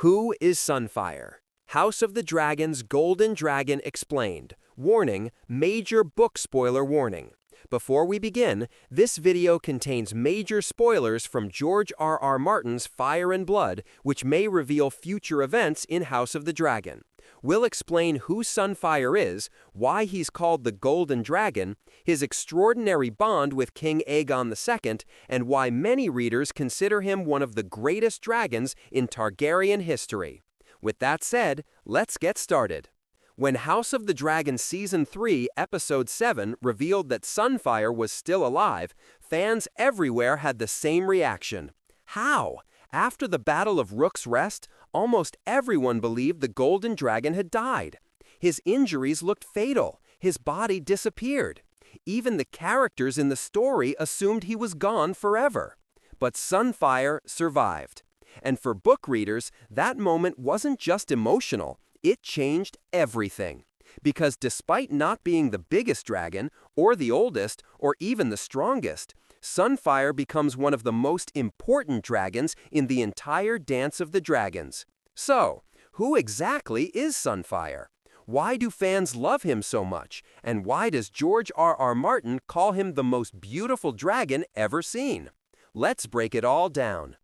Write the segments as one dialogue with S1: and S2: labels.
S1: Who is Sunfyre? House of the Dragon's Golden Dragon explained. Warning, major book spoiler warning. Before we begin, this video contains major spoilers from George R.R. Martin's Fire and Blood, which may reveal future events in House of the Dragon. We'll explain who Sunfyre is, why he's called the Golden Dragon, his extraordinary bond with King Aegon II, and why many readers consider him one of the greatest dragons in Targaryen history. With that said, let's get started. When House of the Dragon Season 3, Episode 7 revealed that Sunfyre was still alive, fans everywhere had the same reaction. How? After the Battle of Rook's Rest, almost everyone believed the Golden Dragon had died. His injuries looked fatal. His body disappeared. Even the characters in the story assumed he was gone forever. But Sunfyre survived. And for book readers, that moment wasn't just emotional. It changed everything. Because despite not being the biggest dragon, or the oldest, or even the strongest, Sunfyre becomes one of the most important dragons in the entire Dance of the Dragons. So, who exactly is Sunfyre? Why do fans love him so much? And why does George R.R. Martin call him the most beautiful dragon ever seen? Let's break it all down.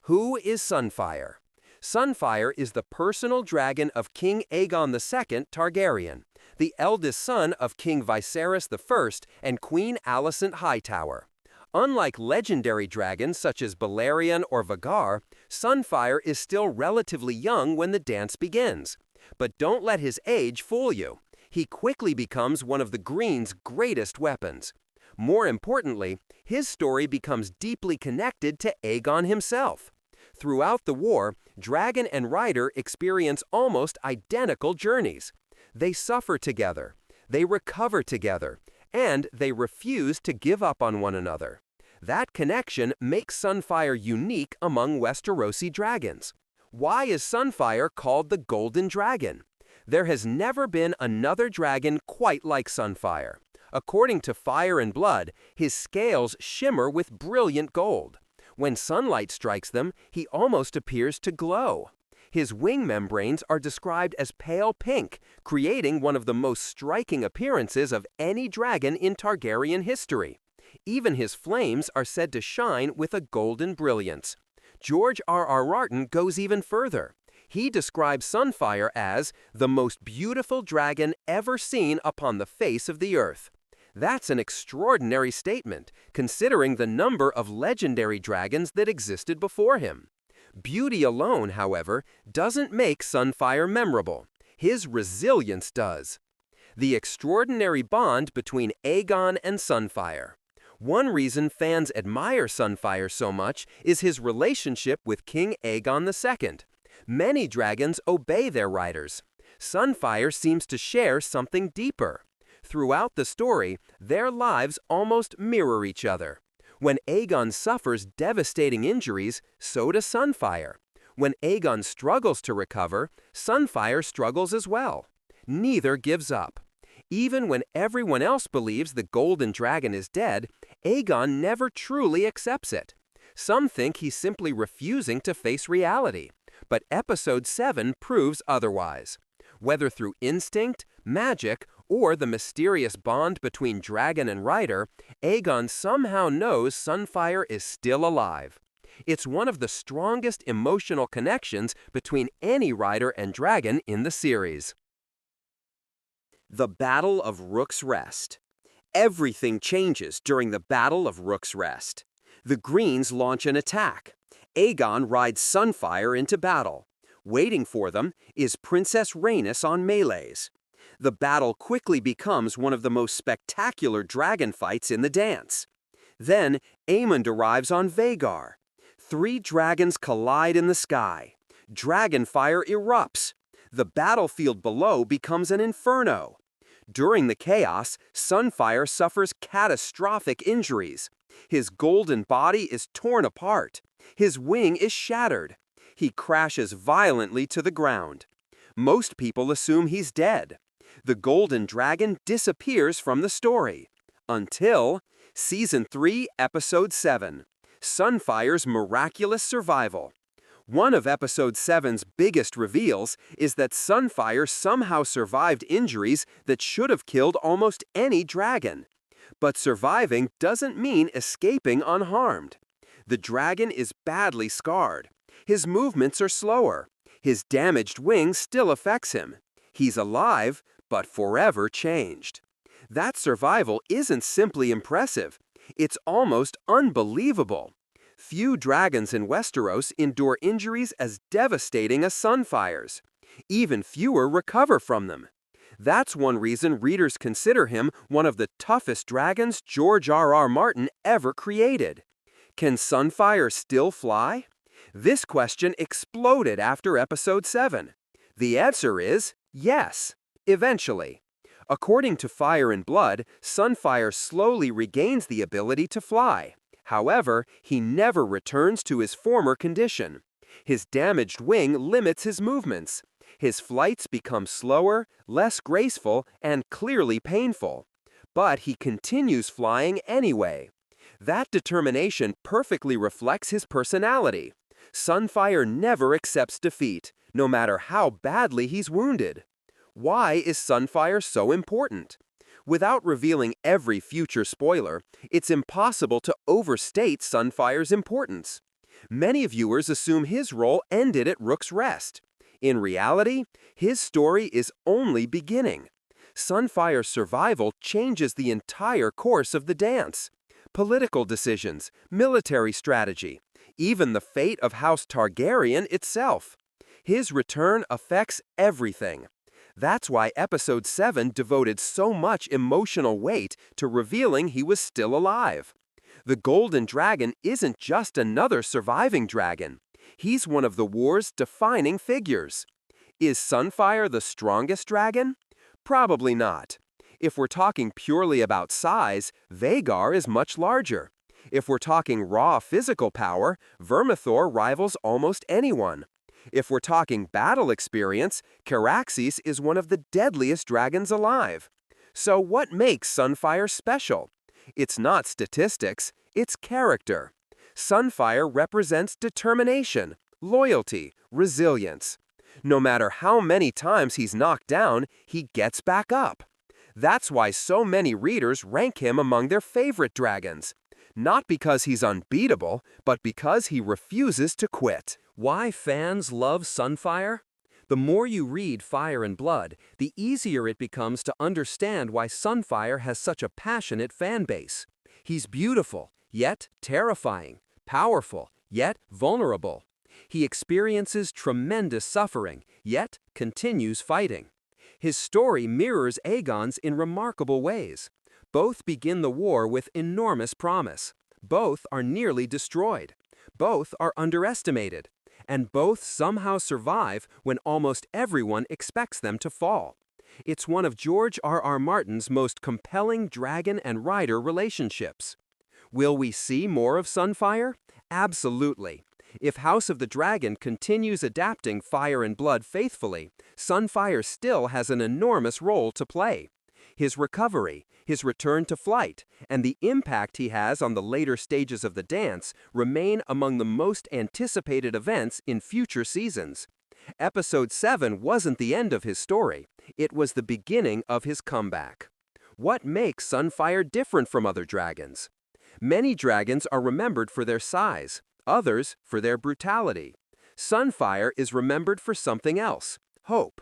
S1: Who is Sunfyre? Sunfyre is the personal dragon of King Aegon II Targaryen, the eldest son of King Viserys I and Queen Alicent Hightower. Unlike legendary dragons such as Balerion or Vhagar, Sunfyre is still relatively young when the dance begins. But don't let his age fool you. He quickly becomes one of the Green's greatest weapons. More importantly, his story becomes deeply connected to Aegon himself. Throughout the war, dragon and rider experience almost identical journeys. They suffer together, they recover together, and they refuse to give up on one another. That connection makes Sunfyre unique among Westerosi dragons. Why is Sunfyre called the Golden Dragon? There has never been another dragon quite like Sunfyre. According to Fire and Blood, his scales shimmer with brilliant gold. When sunlight strikes them, he almost appears to glow. His wing membranes are described as pale pink, creating one of the most striking appearances of any dragon in Targaryen history. Even his flames are said to shine with a golden brilliance. George R.R. Martin goes even further. He describes Sunfyre as the most beautiful dragon ever seen upon the face of the earth. That's an extraordinary statement, considering the number of legendary dragons that existed before him. Beauty alone, however, doesn't make Sunfyre memorable. His resilience does. The extraordinary bond between Aegon and Sunfyre. One reason fans admire Sunfyre so much is his relationship with King Aegon II. Many dragons obey their riders. Sunfyre seems to share something deeper. Throughout the story, their lives almost mirror each other. When Aegon suffers devastating injuries, so does Sunfyre. When Aegon struggles to recover, Sunfyre struggles as well. Neither gives up. Even when everyone else believes the Golden Dragon is dead, Aegon never truly accepts it. Some think he's simply refusing to face reality. But Episode 7 proves otherwise. Whether through instinct, magic, or the mysterious bond between dragon and rider, Aegon somehow knows Sunfyre is still alive. It's one of the strongest emotional connections between any rider and dragon in the series. The Battle of Rook's Rest. Everything changes during the Battle of Rook's Rest. The Greens launch an attack. Aegon rides Sunfyre into battle. Waiting for them is Princess Rhaenys on melees. The battle quickly becomes one of the most spectacular dragon fights in the dance. Then, Aemond arrives on Vhagar. 3 dragons collide in the sky. Dragon fire erupts. The battlefield below becomes an inferno. During the chaos, Sunfyre suffers catastrophic injuries. His golden body is torn apart. His wing is shattered. He crashes violently to the ground. Most people assume he's dead. The Golden Dragon disappears from the story. Until Season 3, Episode 7, Sunfyre's Miraculous Survival. One of Episode 7's biggest reveals is that Sunfyre somehow survived injuries that should have killed almost any dragon. But surviving doesn't mean escaping unharmed. The dragon is badly scarred. His movements are slower. His damaged wing still affects him. He's alive, but forever changed. That survival isn't simply impressive. It's almost unbelievable. Few dragons in Westeros endure injuries as devastating as Sunfyre's. Even fewer recover from them. That's one reason readers consider him one of the toughest dragons George R.R. Martin ever created. Can Sunfyre still fly? This question exploded after Episode 7. The answer is yes, eventually. According to Fire and Blood, Sunfyre slowly regains the ability to fly. However, he never returns to his former condition. His damaged wing limits his movements. His flights become slower, less graceful, and clearly painful. But he continues flying anyway. That determination perfectly reflects his personality. Sunfyre never accepts defeat, no matter how badly he's wounded. Why is Sunfyre so important? Without revealing every future spoiler, it's impossible to overstate Sunfyre's importance. Many viewers assume his role ended at Rook's Rest. In reality, his story is only beginning. Sunfyre's survival changes the entire course of the dance. Political decisions, military strategy, even the fate of House Targaryen itself. His return affects everything. That's why Episode 7 devoted so much emotional weight to revealing he was still alive. The Golden Dragon isn't just another surviving dragon. He's one of the war's defining figures. Is Sunfyre the strongest dragon? Probably not. If we're talking purely about size, Vhagar is much larger. If we're talking raw physical power, Vermithor rivals almost anyone. If we're talking battle experience, Caraxes is one of the deadliest dragons alive. So what makes Sunfyre special? It's not statistics, it's character. Sunfyre represents determination, loyalty, resilience. No matter how many times he's knocked down, he gets back up. That's why so many readers rank him among their favorite dragons. Not because he's unbeatable, but because he refuses to quit. Why fans love Sunfyre? The more you read Fire and Blood, the easier it becomes to understand why Sunfyre has such a passionate fan base. He's beautiful, yet terrifying, powerful, yet vulnerable. He experiences tremendous suffering, yet continues fighting. His story mirrors Aegon's in remarkable ways. Both begin the war with enormous promise. Both are nearly destroyed. Both are underestimated. And both somehow survive when almost everyone expects them to fall. It's one of George R.R. Martin's most compelling dragon and rider relationships. Will we see more of Sunfyre? Absolutely. If House of the Dragon continues adapting Fire and Blood faithfully, Sunfyre still has an enormous role to play. His recovery, his return to flight, and the impact he has on the later stages of the dance remain among the most anticipated events in future seasons. Episode 7 wasn't the end of his story, it was the beginning of his comeback. What makes Sunfyre different from other dragons? Many dragons are remembered for their size, others for their brutality. Sunfyre is remembered for something else, hope.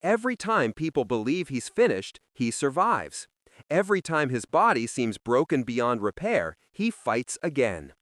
S1: Every time people believe he's finished, he survives. Every time his body seems broken beyond repair, he fights again.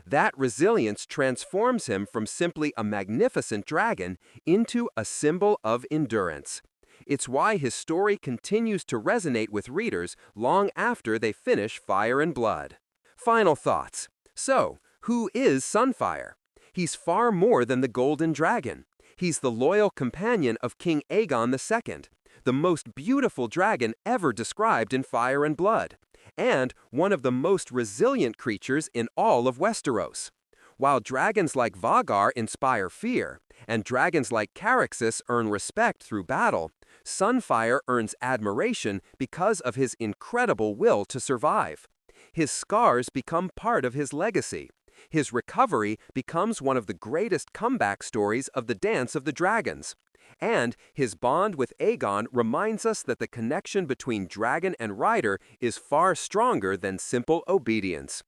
S1: That resilience transforms him from simply a magnificent dragon into a symbol of endurance. It's why his story continues to resonate with readers long after they finish Fire and Blood. Final thoughts. So, who is Sunfyre? He's far more than the Golden Dragon. He's the loyal companion of King Aegon II, the most beautiful dragon ever described in Fire and Blood, and one of the most resilient creatures in all of Westeros. While dragons like Vhagar inspire fear, and dragons like Caraxes earn respect through battle, Sunfyre earns admiration because of his incredible will to survive. His scars become part of his legacy. His recovery becomes one of the greatest comeback stories of the Dance of the Dragons. And his bond with Aegon reminds us that the connection between dragon and rider is far stronger than simple obedience.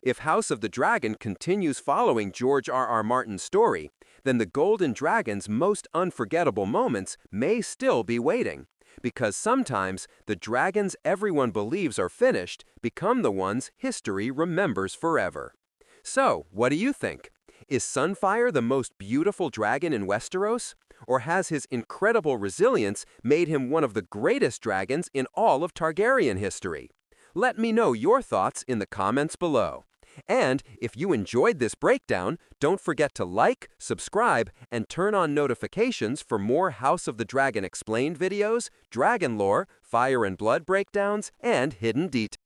S1: If House of the Dragon continues following George R.R. Martin's story, then the Golden Dragon's most unforgettable moments may still be waiting. Because sometimes the dragons everyone believes are finished become the ones history remembers forever. So, what do you think? Is Sunfyre the most beautiful dragon in Westeros? Or has his incredible resilience made him one of the greatest dragons in all of Targaryen history? Let me know your thoughts in the comments below. And if you enjoyed this breakdown, don't forget to like, subscribe, and turn on notifications for more House of the Dragon explained videos, dragon lore, fire and blood breakdowns, and hidden details.